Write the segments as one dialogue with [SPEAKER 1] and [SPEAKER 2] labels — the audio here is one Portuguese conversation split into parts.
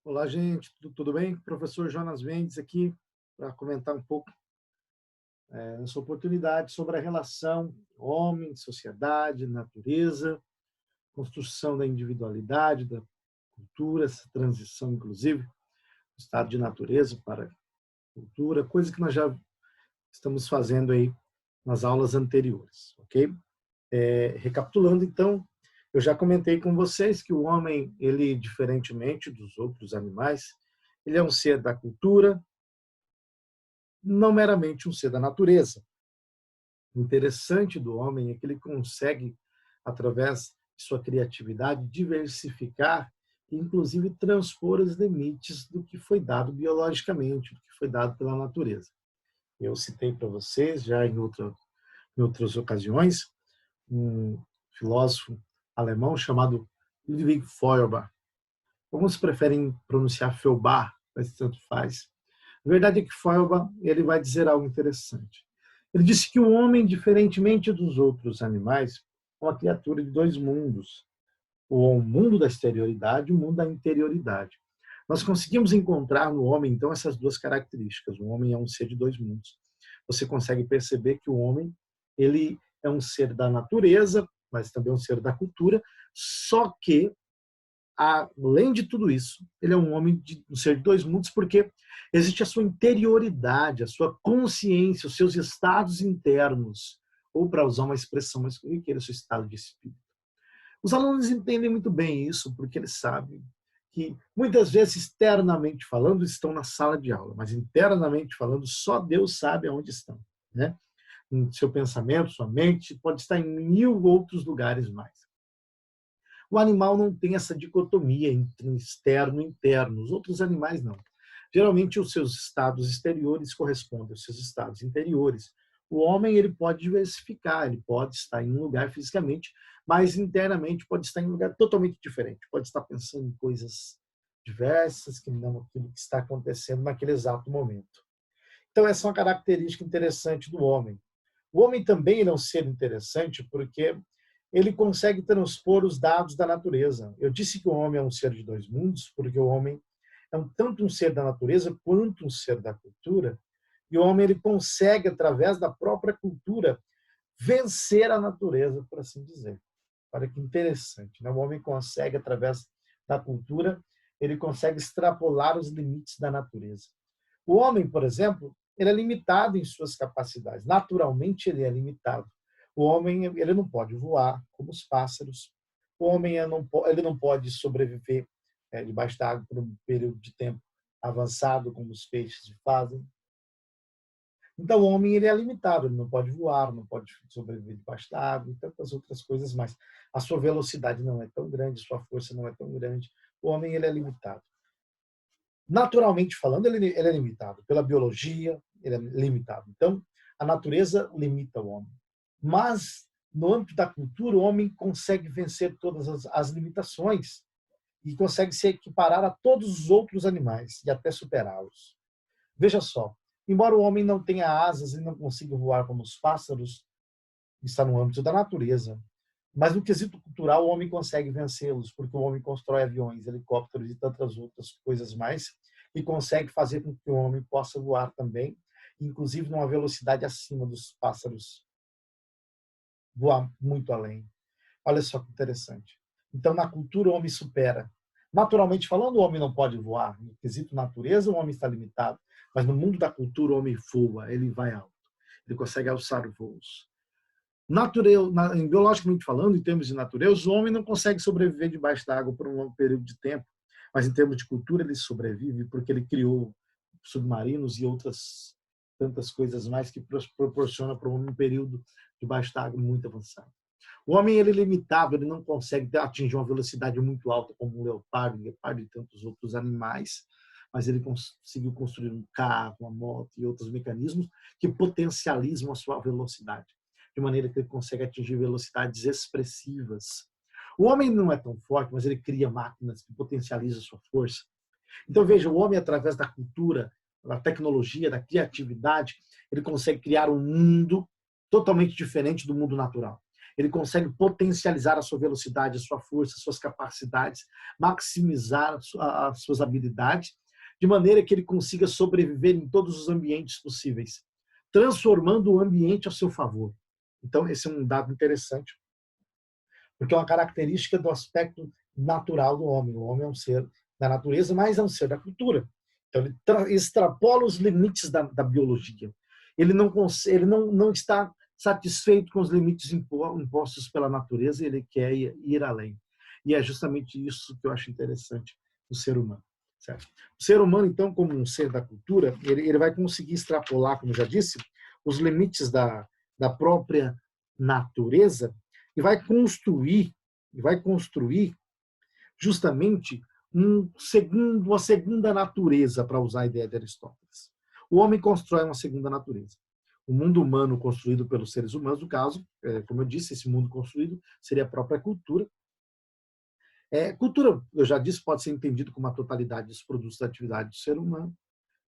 [SPEAKER 1] Olá, gente, tudo bem? Professor Jonas Mendes aqui para comentar um pouco essa oportunidade sobre a relação homem, sociedade, natureza, construção da individualidade, da cultura, essa transição, inclusive, do estado de natureza para cultura, coisa que nós já estamos fazendo aí nas aulas anteriores, ok? Recapitulando, então, eu já comentei com vocês que o homem, ele, diferentemente dos outros animais, ele é um ser da cultura, não meramente um ser da natureza. O interessante do homem é que ele consegue, através de sua criatividade, diversificar e, inclusive, transpor os limites do que foi dado biologicamente, do que foi dado pela natureza. Eu citei para vocês, já em outras ocasiões, um filósofo alemão chamado Ludwig Feuerbach. Alguns preferem pronunciar Feuerbach, mas tanto faz. A verdade é que Feuerbach ele vai dizer algo interessante. Ele disse que o homem, diferentemente dos outros animais, é uma criatura de dois mundos, o mundo da exterioridade e o mundo da interioridade. Nós conseguimos encontrar no homem, então, essas duas características. O homem é um ser de dois mundos. Você consegue perceber que o homem ele é um ser da natureza, mas também um ser da cultura, só que além de tudo isso, ele é um ser de dois mundos, porque existe a sua interioridade, a sua consciência, os seus estados internos, ou para usar uma expressão mais corriqueira, o seu estado de espírito. Os alunos entendem muito bem isso, porque eles sabem que muitas vezes, externamente falando, estão na sala de aula, mas internamente falando, só Deus sabe aonde estão, né? Seu pensamento, sua mente pode estar em 1000 outros lugares mais. O animal não tem essa dicotomia entre externo e interno. Os outros animais não. Geralmente, os seus estados exteriores correspondem aos seus estados interiores. O homem ele pode diversificar, ele pode estar em um lugar fisicamente, mas internamente pode estar em um lugar totalmente diferente. Pode estar pensando em coisas diversas, que não aquilo que está acontecendo naquele exato momento. Então, essa é uma característica interessante do homem. O homem também é um ser interessante porque ele consegue transpor os dados da natureza. Eu disse que o homem é um ser de dois mundos, porque o homem é tanto um ser da natureza quanto um ser da cultura, e o homem ele consegue, através da própria cultura, vencer a natureza, por assim dizer. Olha que interessante, né? O homem consegue, através da cultura, ele consegue extrapolar os limites da natureza. O homem, por exemplo, ele é limitado em suas capacidades. Naturalmente, ele é limitado. O homem ele não pode voar como os pássaros. O homem ele não pode sobreviver debaixo da água por um período de tempo avançado, como os peixes fazem. Então, o homem ele é limitado, ele não pode voar, não pode sobreviver debaixo da água e tantas outras coisas mais. A sua velocidade não é tão grande, sua força não é tão grande. O homem ele é limitado. Naturalmente falando, ele é limitado. Pela biologia, ele é limitado. Então, a natureza limita o homem. Mas, no âmbito da cultura, o homem consegue vencer todas as limitações e consegue se equiparar a todos os outros animais e até superá-los. Veja só, embora o homem não tenha asas e não consiga voar como os pássaros, está no âmbito da natureza. Mas no quesito cultural, o homem consegue vencê-los, porque o homem constrói aviões, helicópteros e tantas outras coisas mais, e consegue fazer com que o homem possa voar também, inclusive numa velocidade acima dos pássaros, voar muito além. Olha só que interessante. Então, na cultura, o homem supera. Naturalmente falando, o homem não pode voar. No quesito natureza, o homem está limitado. Mas no mundo da cultura, o homem voa, ele vai alto. Ele consegue alçar voos. Biologicamente falando, em termos de natureza, o homem não consegue sobreviver debaixo da água por um longo período de tempo. Mas em termos de cultura, ele sobrevive porque ele criou submarinos e outras tantas coisas mais que proporciona para o homem um período debaixo da água muito avançado. O homem ele é limitado, ele não consegue atingir uma velocidade muito alta como um leopardo e tantos outros animais, mas ele conseguiu construir um carro, uma moto e outros mecanismos que potencializam a sua velocidade, de maneira que ele consegue atingir velocidades expressivas. O homem não é tão forte, mas ele cria máquinas que potencializam a sua força. Então, veja, o homem, através da cultura, da tecnologia, da criatividade, ele consegue criar um mundo totalmente diferente do mundo natural. ele consegue potencializar a sua velocidade, a sua força, as suas capacidades, maximizar as suas habilidades, de maneira que ele consiga sobreviver em todos os ambientes possíveis, transformando o ambiente a seu favor. Então, esse é um dado interessante, porque é uma característica do aspecto natural do homem. O homem é um ser da natureza, mas é um ser da cultura. Então, ele extrapola os limites da biologia. Ele não está satisfeito com os limites impostos pela natureza, ele quer ir além. E é justamente isso que eu acho interessante no ser humano. Certo? O ser humano, então, como um ser da cultura, ele vai conseguir extrapolar, como já disse, os limites da própria natureza e vai construir justamente uma segunda natureza, para usar a ideia de Aristóteles. O homem constrói uma segunda natureza. O mundo humano construído pelos seres humanos, no caso, como eu disse, esse mundo construído seria a própria cultura. Cultura, eu já disse, pode ser entendido como a totalidade dos produtos da atividade do ser humano,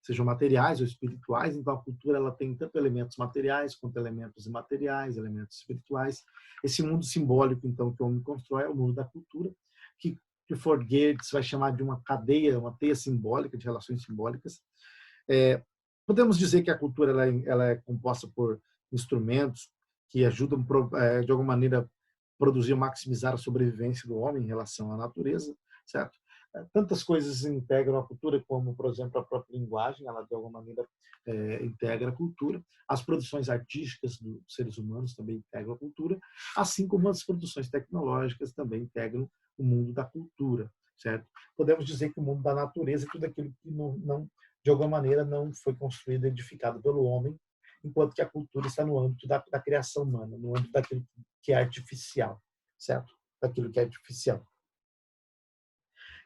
[SPEAKER 1] sejam materiais ou espirituais. Então, a cultura ela tem tanto elementos materiais quanto elementos imateriais, elementos espirituais. Esse mundo simbólico, então, que o homem constrói é o mundo da cultura, que Clifford Geertz vai chamar de uma cadeia, uma teia simbólica, de relações simbólicas. Podemos dizer que a cultura ela é composta por instrumentos que ajudam, de alguma maneira, produzir ou maximizar a sobrevivência do homem em relação à natureza, certo? Tantas coisas integram a cultura, como, por exemplo, a própria linguagem, ela, de alguma maneira, integra a cultura. As produções artísticas dos seres humanos também integram a cultura, assim como as produções tecnológicas também integram o mundo da cultura, certo? Podemos dizer que o mundo da natureza é tudo aquilo que não de alguma maneira, não foi construído, edificado pelo homem, enquanto que a cultura está no âmbito da criação humana, no âmbito daquilo que é artificial, certo? Daquilo que é artificial.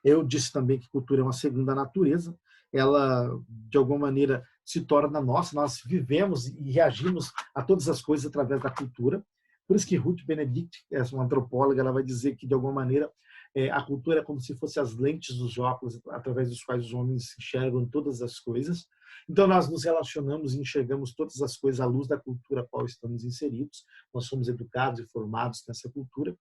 [SPEAKER 1] Eu disse também que cultura é uma segunda natureza, ela, de alguma maneira, se torna nossa, nós vivemos e reagimos a todas as coisas através da cultura. Por isso que Ruth Benedict, uma antropóloga, ela vai dizer que, de alguma maneira, a cultura é como se fosse as lentes dos óculos através dos quais os homens enxergam todas as coisas. Então, nós nos relacionamos e enxergamos todas as coisas à luz da cultura a qual estamos inseridos. Nós somos educados e formados nessa cultura,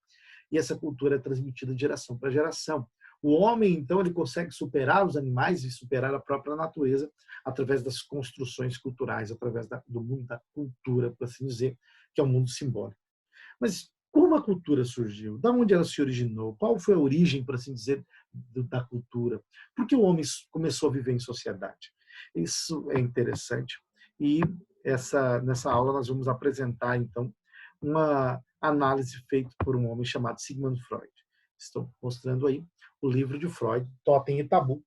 [SPEAKER 1] e essa cultura é transmitida de geração para geração. O homem, então, ele consegue superar os animais e superar a própria natureza através das construções culturais, através do mundo da cultura, por assim dizer, que é um mundo simbólico. Mas como a cultura surgiu? De onde ela se originou? Qual foi a origem, por assim dizer, da cultura? Por que o homem começou a viver em sociedade? Isso é interessante. E nessa aula nós vamos apresentar, então, uma análise feita por um homem chamado Sigmund Freud. Estou mostrando aí o livro de Freud, Totem e Tabu,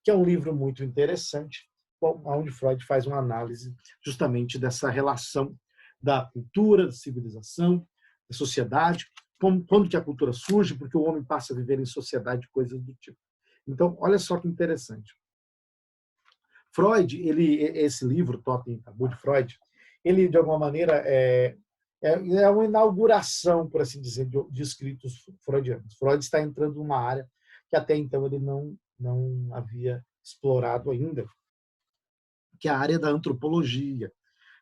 [SPEAKER 1] que é um livro muito interessante, onde Freud faz uma análise justamente dessa relação da cultura, da civilização, da sociedade, quando que a cultura surge, porque o homem passa a viver em sociedade, coisas do tipo. Então, olha só que interessante. Freud, esse livro, Totem e Tabu, de Freud, ele, de alguma maneira, é uma inauguração, por assim dizer, de escritos freudianos. Freud está entrando numa área que até então ele não havia explorado ainda, que é a área da antropologia,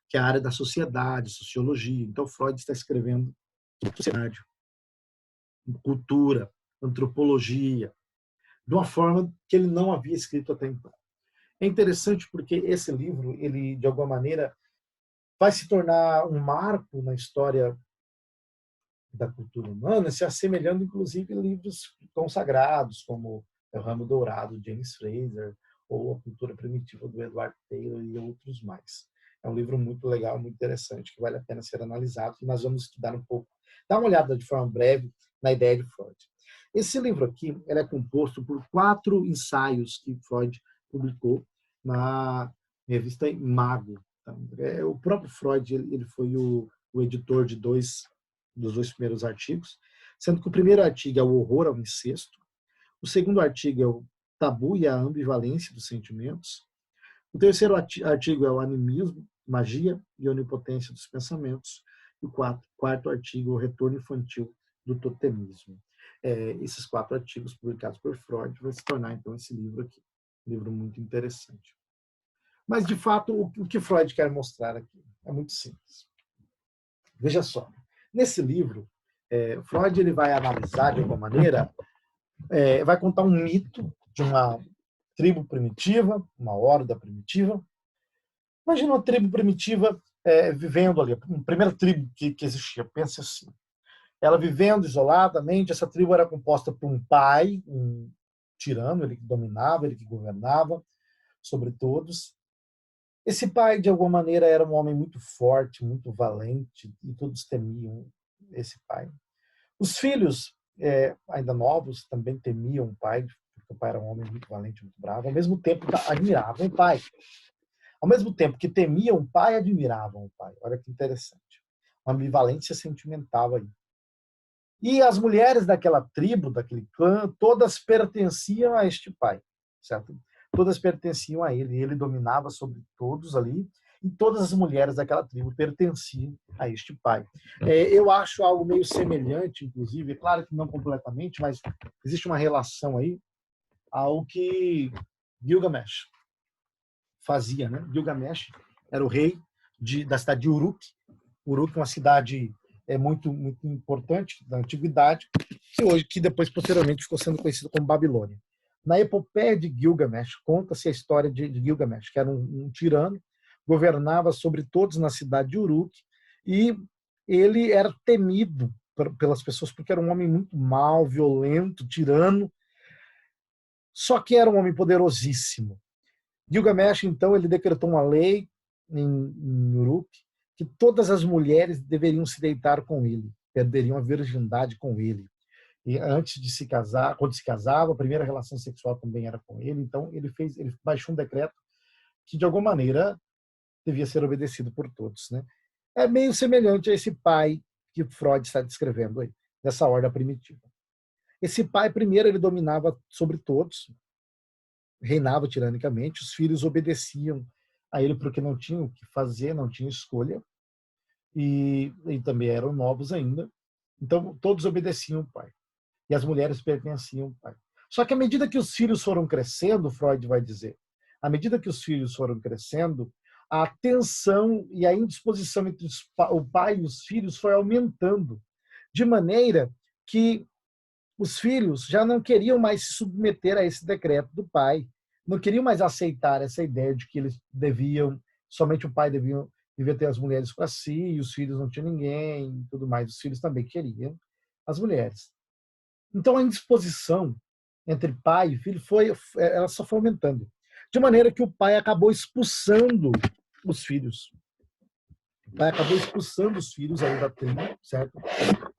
[SPEAKER 1] que é a área da sociedade, sociologia. Então, Freud está escrevendo sociedade, cultura, antropologia, de uma forma que ele não havia escrito até então. É interessante porque esse livro, ele, de alguma maneira, vai se tornar um marco na história da cultura humana, se assemelhando, inclusive, a livros consagrados, como O Ramo Dourado, de James Frazer, ou A Cultura Primitiva, do Edward Taylor, e outros mais. É um livro muito legal, muito interessante, que vale a pena ser analisado, e nós vamos estudar um pouco, dar uma olhada de forma breve na ideia de Freud. Esse livro aqui ele é composto por 4 ensaios que Freud publicou na revista Imago. O próprio Freud ele foi o editor dos 2 primeiros artigos, sendo que o primeiro artigo é o horror ao incesto, o segundo artigo é o tabu e a ambivalência dos sentimentos, o terceiro artigo é o animismo, magia e onipotência dos pensamentos, e o quarto artigo é o retorno infantil do totemismo. Esses 4 artigos publicados por Freud vão se tornar, então, esse livro aqui. Um livro muito interessante. Mas, de fato, o que Freud quer mostrar aqui é muito simples. Veja só, nesse livro, Freud ele vai analisar, de alguma maneira, vai contar um mito de uma tribo primitiva, uma horda primitiva. Imagina uma tribo primitiva vivendo ali, a primeira tribo que existia, pensa assim. Ela vivendo isoladamente, essa tribo era composta por um pai, um tirano, ele que dominava, ele que governava sobre todos. Esse pai, de alguma maneira, era um homem muito forte, muito valente, e todos temiam esse pai. Os filhos, ainda novos, também temiam o pai, porque o pai era um homem muito valente, muito bravo, ao mesmo tempo admiravam o pai. Ao mesmo tempo que temiam o pai, admiravam o pai. Olha que interessante. Uma ambivalência sentimental aí. E as mulheres daquela tribo, daquele clã, todas pertenciam a este pai, certo? Todas pertenciam a ele. Ele dominava sobre todos ali, e todas as mulheres daquela tribo pertenciam a este pai. Eu acho algo meio semelhante, inclusive, claro que não completamente, mas existe uma relação aí ao que Gilgamesh fazia, né? Gilgamesh era o rei da cidade de Uruk. Uruk é uma cidade muito importante da antiguidade, que depois posteriormente ficou sendo conhecida como Babilônia. Na epopeia de Gilgamesh conta-se a história de Gilgamesh, que era um tirano, governava sobre todos na cidade de Uruk, e ele era temido pelas pessoas porque era um homem muito mau, violento, tirano, só que era um homem poderosíssimo. Gilgamesh, então, ele decretou uma lei em Uruk que todas as mulheres deveriam se deitar com ele, perderiam a virgindade com ele. E antes de se casar, quando se casava, a primeira relação sexual também era com ele. Então, ele baixou um decreto que, de alguma maneira, devia ser obedecido por todos, né? É meio semelhante a esse pai que Freud está descrevendo aí, dessa horda primitiva. Esse pai, primeiro, ele dominava sobre todos, reinava tiranicamente, os filhos obedeciam a ele porque não tinham o que fazer, não tinham escolha, e também eram novos ainda. Então, todos obedeciam o pai. E as mulheres pertenciam ao pai. Só que à medida que os filhos foram crescendo, Freud vai dizer, à medida que os filhos foram crescendo, a tensão e a indisposição entre o pai e os filhos foi aumentando, de maneira que os filhos já não queriam mais se submeter a esse decreto do pai, não queriam mais aceitar essa ideia de que eles somente o pai devia ter as mulheres para si, e os filhos não tinham ninguém, e tudo mais. Os filhos também queriam as mulheres. Então a indisposição entre pai e filho ela só foi aumentando, de maneira que o pai acabou expulsando os filhos. O pai acabou expulsando os filhos aí da tribo, certo?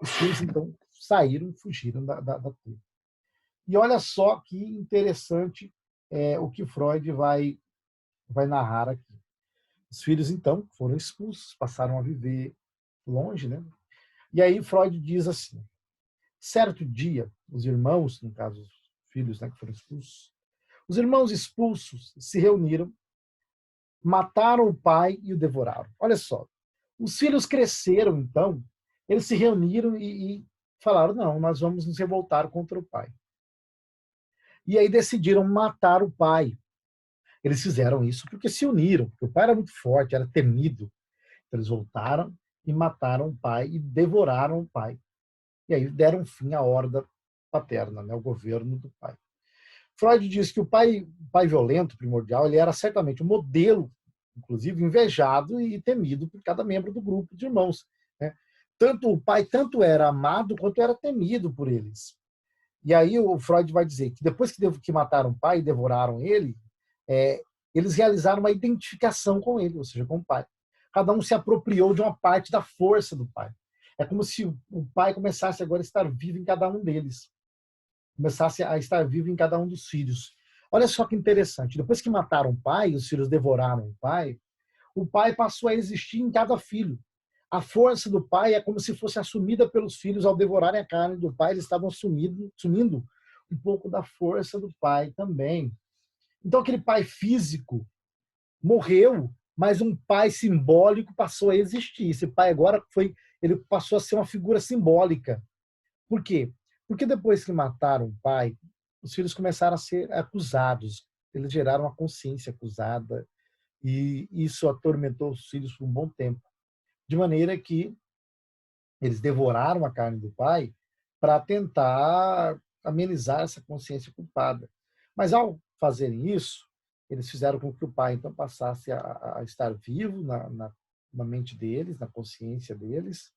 [SPEAKER 1] Os filhos então saíram, fugiram da tribo. E olha só que interessante o que Freud vai narrar aqui. Os filhos, então, foram expulsos, passaram a viver longe, né? E aí Freud diz assim, certo dia, os irmãos, no caso, os filhos, né, que foram expulsos, os irmãos expulsos se reuniram, mataram o pai e o devoraram. Olha só, os filhos cresceram, então, eles se reuniram e falaram, não, nós vamos nos revoltar contra o pai. E aí decidiram matar o pai. Eles fizeram isso porque se uniram, porque o pai era muito forte, era temido. Então, eles voltaram e mataram o pai e devoraram o pai. E aí deram fim à horda paterna, né, ao governo do pai. Freud diz que o pai violento, primordial, ele era certamente um modelo, inclusive invejado e temido por cada membro do grupo de irmãos, né? O pai tanto era amado quanto era temido por eles. E aí o Freud vai dizer que depois que mataram o pai e devoraram ele, eles realizaram uma identificação com ele, ou seja, com o pai. Cada um se apropriou de uma parte da força do pai. É como se o pai começasse agora a estar vivo em cada um deles. Começasse a estar vivo em cada um dos filhos. Olha só que interessante. Depois que mataram o pai, os filhos devoraram o pai passou a existir em cada filho. A força do pai é como se fosse assumida pelos filhos ao devorarem a carne do pai, eles estavam sumindo um pouco da força do pai também. Então aquele pai físico morreu, mas um pai simbólico passou a existir. Esse pai agora ele passou a ser uma figura simbólica. Por quê? Porque depois que mataram o pai, os filhos começaram a ser acusados. Eles geraram uma consciência acusada e isso atormentou os filhos por um bom tempo. De maneira que Eles devoraram a carne do pai para tentar amenizar essa consciência culpada. Mas ao fazerem isso, eles fizeram com que o pai então passasse a estar vivo na mente deles, na consciência deles,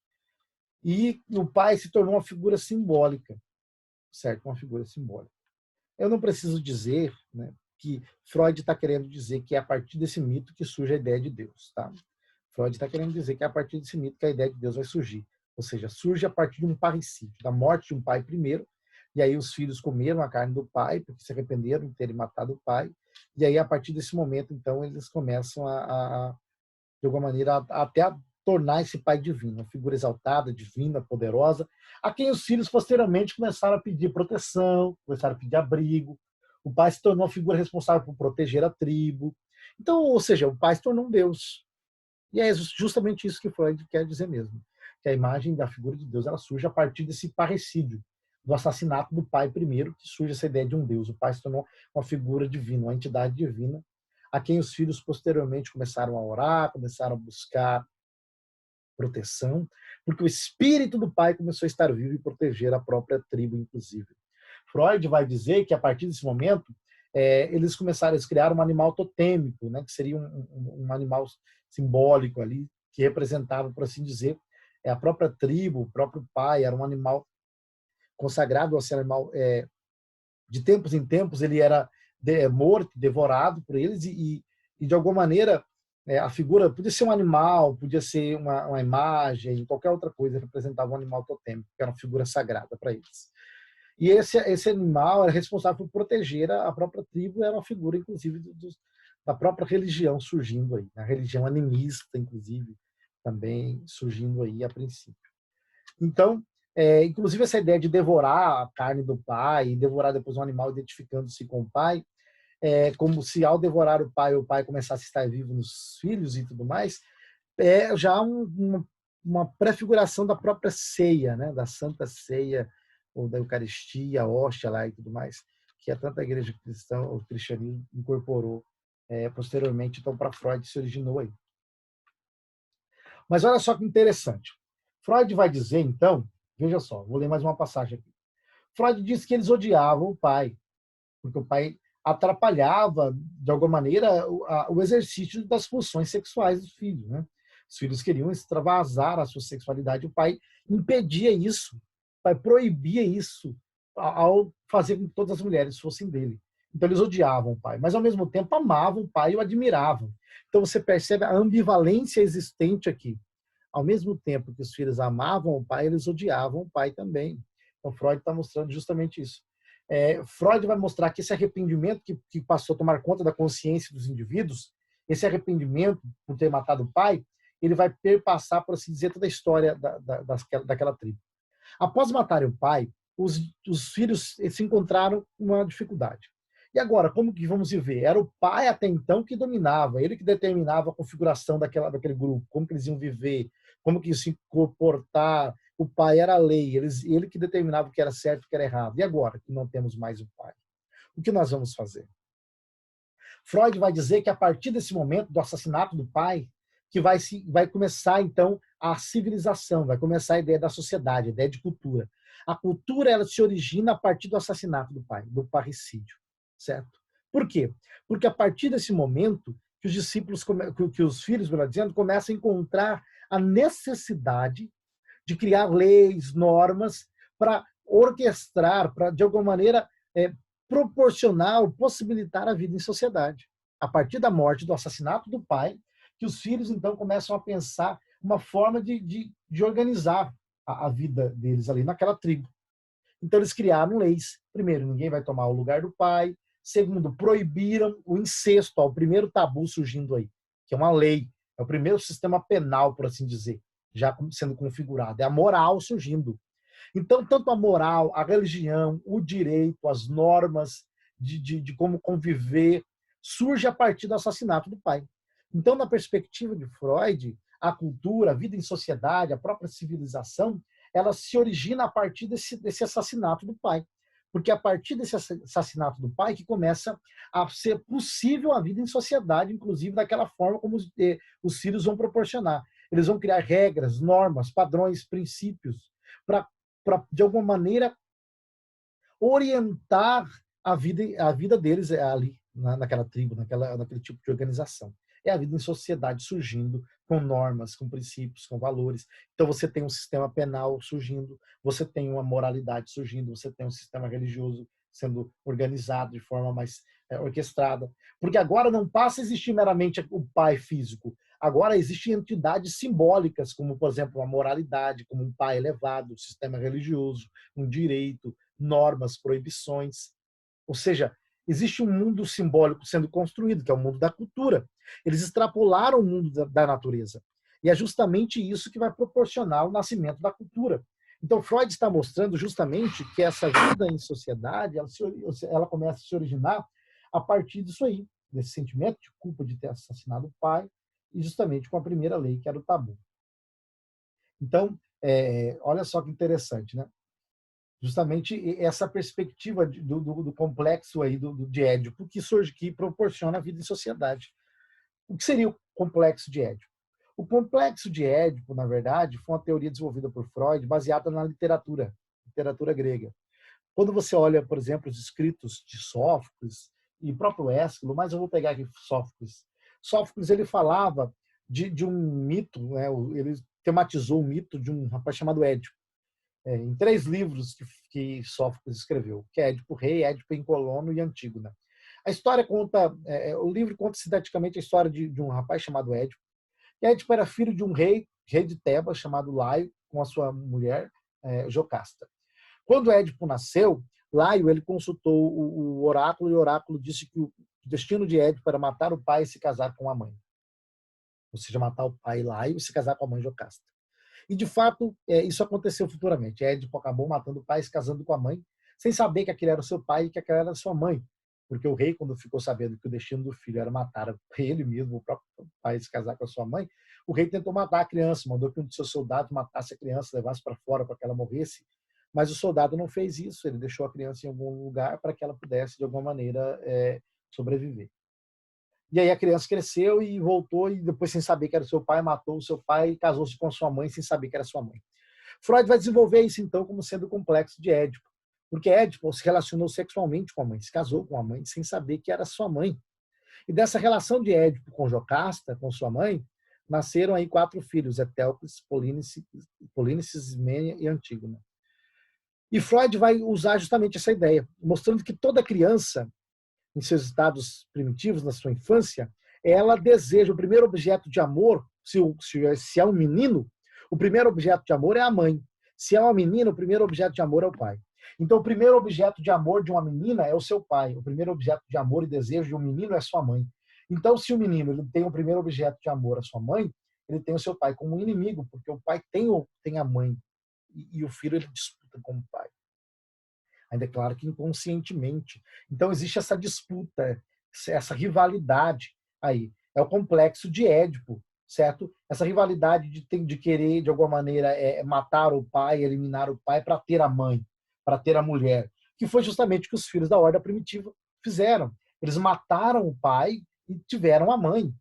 [SPEAKER 1] e o pai se tornou uma figura simbólica, certo? Uma figura simbólica. Eu não preciso dizer, né, que Freud está querendo dizer que é a partir desse mito que surge a ideia de Deus, tá? Freud está querendo dizer que é a partir desse mito que a ideia de Deus vai surgir. Ou seja, surge a partir de um parricídio, da morte de um pai primeiro, e aí os filhos comeram a carne do pai, porque se arrependeram de terem matado o pai, e aí a partir desse momento, então, eles começam de alguma maneira, até a tornar esse pai divino, uma figura exaltada, divina, poderosa, a quem os filhos posteriormente começaram a pedir proteção, começaram a pedir abrigo. O pai se tornou a figura responsável por proteger a tribo. Então, ou seja, o pai se tornou um Deus. E é justamente isso que Freud quer dizer mesmo, que a imagem da figura de Deus ela surge a partir desse parricídio, do assassinato do pai primeiro, que surge essa ideia de um Deus. O pai se tornou uma figura divina, uma entidade divina, a quem os filhos posteriormente começaram a orar, começaram a buscar proteção, porque o espírito do pai começou a estar vivo e proteger a própria tribo, inclusive. Freud vai dizer que a partir desse momento eles começaram a criar um animal totêmico, né, que seria um animal simbólico ali, que representava, por assim dizer, a própria tribo, o próprio pai, era um animal consagrado a ser animal. De tempos em tempos ele era morto, devorado por eles e de alguma maneira a figura podia ser um animal, podia ser uma imagem, qualquer outra coisa representava um animal totêmico, que era uma figura sagrada para eles. E esse animal era responsável por proteger a própria tribo, era uma figura, inclusive, da própria religião surgindo aí, a religião animista, inclusive, também surgindo aí a princípio. Então, inclusive essa ideia de devorar a carne do pai, e devorar depois um animal identificando-se com o pai, como se ao devorar o pai começasse a estar vivo nos filhos e tudo mais, é já uma prefiguração da própria ceia, né? Da Santa Ceia, ou da Eucaristia, a hóstia lá e tudo mais, que a tanta igreja cristã, o cristianismo incorporou posteriormente, então para Freud se originou aí. Mas olha só que interessante. Freud vai dizer, então, veja só, vou ler mais uma passagem aqui. Freud diz que eles odiavam o pai, porque o pai atrapalhava, de alguma maneira, o exercício das funções sexuais dos filhos. Né? Os filhos queriam extravasar a sua sexualidade, o pai impedia isso, o pai proibia isso ao fazer com que todas as mulheres fossem dele. Então eles odiavam o pai, mas ao mesmo tempo amavam o pai e o admiravam. Então você percebe a ambivalência existente aqui. Ao mesmo tempo que os filhos amavam o pai, eles odiavam o pai também. Então Freud está mostrando justamente isso. Freud vai mostrar que esse arrependimento que passou a tomar conta da consciência dos indivíduos, esse arrependimento por ter matado o pai, ele vai perpassar, por assim dizer, toda a história daquela tribo. Após matarem o pai, os filhos se encontraram uma dificuldade. E agora, como que vamos viver? Era o pai até então que dominava, ele que determinava a configuração daquele grupo, como que eles iam viver, como que iam se comportar. O pai era a lei, ele que determinava o que era certo e o que era errado. E agora que não temos mais o pai? O que nós vamos fazer? Freud vai dizer que a partir desse momento do assassinato do pai, que vai começar então a civilização, vai começar a ideia da sociedade, a ideia de cultura. A cultura ela se origina a partir do assassinato do pai, do parricídio, certo? Por quê? Porque a partir desse momento que os discípulos, que os filhos, melhor dizendo, começam a encontrar a necessidade de criar leis, normas para orquestrar, para de alguma maneira proporcionar ou possibilitar a vida em sociedade. A partir da morte, do assassinato do pai, que os filhos então começam a pensar uma forma de organizar a vida deles ali naquela tribo. Então eles criaram leis. Primeiro, ninguém vai tomar o lugar do pai. Segundo, proibiram o incesto, ó, o primeiro tabu surgindo aí, que é uma lei, é o primeiro sistema penal, por assim dizer, já sendo configurado, é a moral surgindo. Então, tanto a moral, a religião, o direito, as normas de como conviver, surge a partir do assassinato do pai. Então, na perspectiva de Freud, a cultura, a vida em sociedade, a própria civilização, ela se origina a partir desse assassinato do pai. Porque é a partir desse assassinato do pai que começa a ser possível a vida em sociedade, inclusive daquela forma como os filhos vão proporcionar. Eles vão criar regras, normas, padrões, princípios, para, de alguma maneira, orientar a vida deles ali, naquela tribo, naquele tipo de organização. É a vida em sociedade surgindo com normas, com princípios, com valores. Então você tem um sistema penal surgindo, você tem uma moralidade surgindo, você tem um sistema religioso sendo organizado de forma mais orquestrada. Porque agora não passa a existir meramente o pai físico. Agora existem entidades simbólicas, como, por exemplo, a moralidade, como um pai elevado, um sistema religioso, um direito, normas, proibições. Ou seja, existe um mundo simbólico sendo construído, que é o mundo da cultura. Eles extrapolaram o mundo da natureza. E é justamente isso que vai proporcionar o nascimento da cultura. Então, Freud está mostrando justamente que essa vida em sociedade, ela começa a se originar a partir disso aí, desse sentimento de culpa de ter assassinado o pai, e justamente com a primeira lei, que era o tabu. Então, olha só que interessante, né? Justamente essa perspectiva do complexo aí de Édipo, que surge, que proporciona a vida em sociedade. O que seria o complexo de Édipo? O complexo de Édipo, na verdade, foi uma teoria desenvolvida por Freud, baseada na literatura grega. Quando você olha, por exemplo, os escritos de Sófocles e próprio Ésquilo, mas eu vou pegar aqui Sófocles. Sófocles, ele falava de um mito, né? Ele tematizou o mito de um rapaz chamado Édipo, em 3 livros que Sófocles escreveu, que é Édipo Rei, Édipo em Colono e Antígona. A história conta, o livro conta sinteticamente a história de um rapaz chamado Édipo. Édipo era filho de um rei de Tebas, chamado Laio, com a sua mulher, Jocasta. Quando Édipo nasceu, Laio ele consultou o oráculo, e o oráculo disse que o destino de Édipo era matar o pai e se casar com a mãe. Ou seja, matar o pai Laio e se casar com a mãe Jocasta. E, de fato, isso aconteceu futuramente. Édipo acabou matando o pai, se casando com a mãe, sem saber que aquele era o seu pai e que aquela era a sua mãe. Porque o rei, quando ficou sabendo que o destino do filho era matar ele mesmo, o próprio pai, se casar com a sua mãe, o rei tentou matar a criança, mandou que um de seus soldados matasse a criança, levasse para fora para que ela morresse. Mas o soldado não fez isso, ele deixou a criança em algum lugar para que ela pudesse, de alguma maneira, sobreviver. E aí a criança cresceu e voltou, e depois, sem saber que era seu pai, matou o seu pai e casou-se com sua mãe sem saber que era sua mãe. Freud vai desenvolver isso, então, como sendo o complexo de Édipo, porque Édipo se relacionou sexualmente com a mãe, se casou com a mãe sem saber que era sua mãe. E dessa relação de Édipo com Jocasta, com sua mãe, nasceram aí 4 filhos, Etéocles, Polínices, Ismênia e Antígona. E Freud vai usar justamente essa ideia, mostrando que toda criança, em seus estados primitivos, na sua infância, ela deseja o primeiro objeto de amor, se é um menino, o primeiro objeto de amor é a mãe. Se é uma menina, o primeiro objeto de amor é o pai. Então, o primeiro objeto de amor de uma menina é o seu pai. O primeiro objeto de amor e desejo de um menino é sua mãe. Então, se o menino ele tem o primeiro objeto de amor a sua mãe, ele tem o seu pai como um inimigo, porque o pai tem a mãe e o filho ele disputa com o pai. Ainda é claro que inconscientemente. Então, existe essa disputa, essa rivalidade aí. É o complexo de Édipo, certo? Essa rivalidade de querer, de alguma maneira, matar o pai, eliminar o pai para ter a mãe, para ter a mulher, que foi justamente o que os filhos da Ordem Primitiva fizeram. Eles mataram o pai e tiveram a mãe.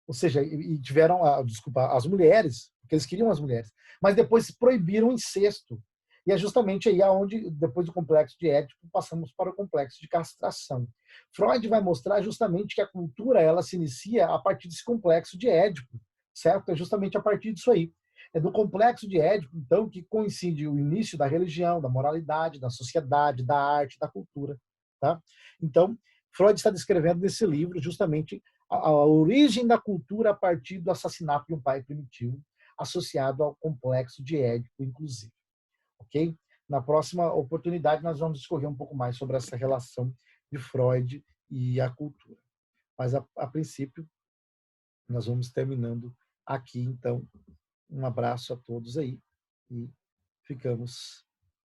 [SPEAKER 1] Ou seja, e tiveram, as mulheres, porque eles queriam as mulheres. Mas depois proibiram o incesto. E é justamente aí aonde, depois do complexo de Édipo, passamos para o complexo de castração. Freud vai mostrar justamente que a cultura ela se inicia a partir desse complexo de Édipo, certo? É justamente a partir disso aí. É do complexo de Édipo, então, que coincide o início da religião, da moralidade, da sociedade, da arte, da cultura. Tá? Então, Freud está descrevendo nesse livro justamente a origem da cultura a partir do assassinato de um pai primitivo, associado ao complexo de Édipo, inclusive. Ok? Na próxima oportunidade, nós vamos discorrer um pouco mais sobre essa relação de Freud e a cultura. Mas, a princípio, nós vamos terminando aqui. Então, um abraço a todos aí e ficamos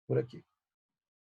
[SPEAKER 1] por aqui.